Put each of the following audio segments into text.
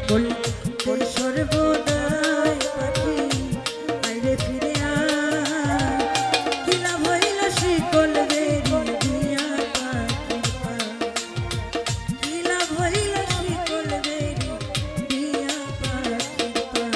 বলতে সর্বদাই পাখি আইরে ফিরে আয়, কি লাভ হইল শিকল বেরি দিয়া পাখির পা, কি লাভ হইল শিকল বেরি দিয়া পাখির পা।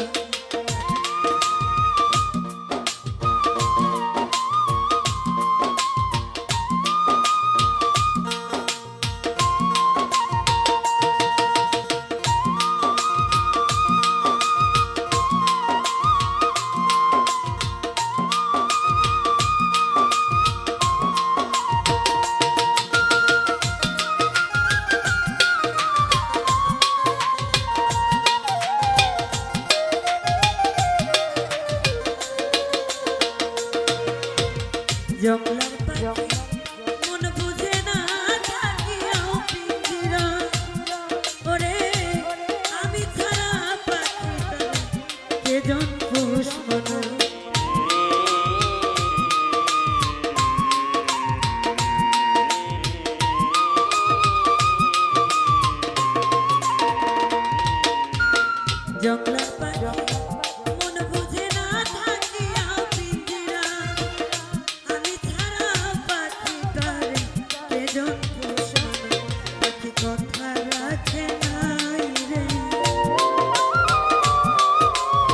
জঙ্গলার পাখি মন বুঝে না থাকিয়াও পিঞ্জিরা, ওরে আমি ছাড়া পাখিটা কেজন খুশ মনা। জঙ্গলার পাখি মন বুঝে না থাকিয়াও পিঞ্জিরা, আমি ছাড়া পাখিটারে কেজন খুশ মনা। পাখি কথা রাখে নাই রে,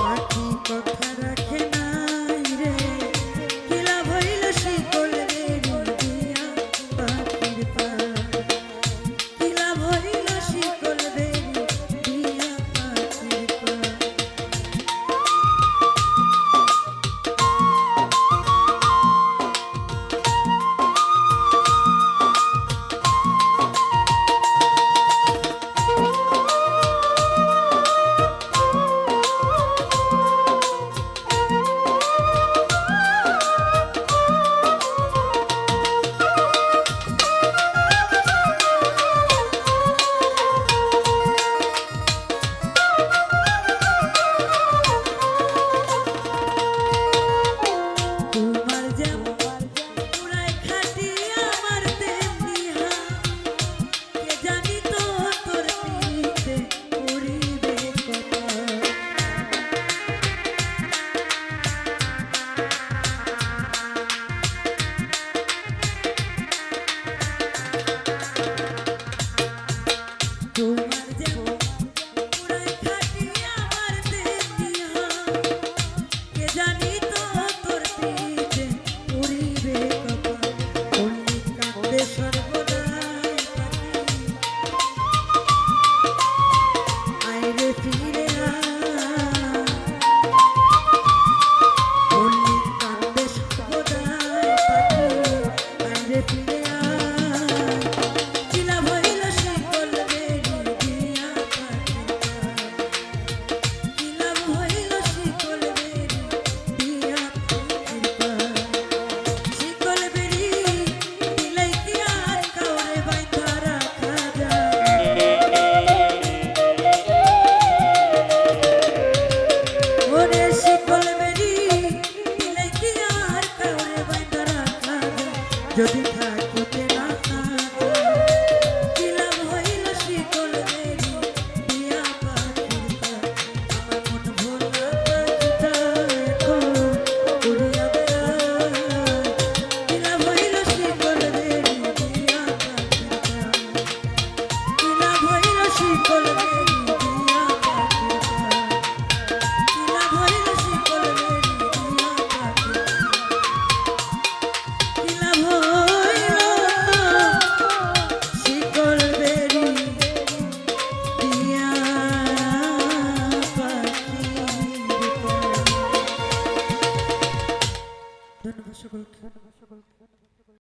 পাখি কথা রাখে নাই রে, কি লাভ হইল শিকল বেরি দিয়া পাখির পা, কি লাভ হইল শিকল বেরি দিয়া পাখির পা। তোমার যেমন পুরাই খাটি আমার তেমনি হাত, কে জানি তো তোর পিঠে উড়িবে কথা। তোমার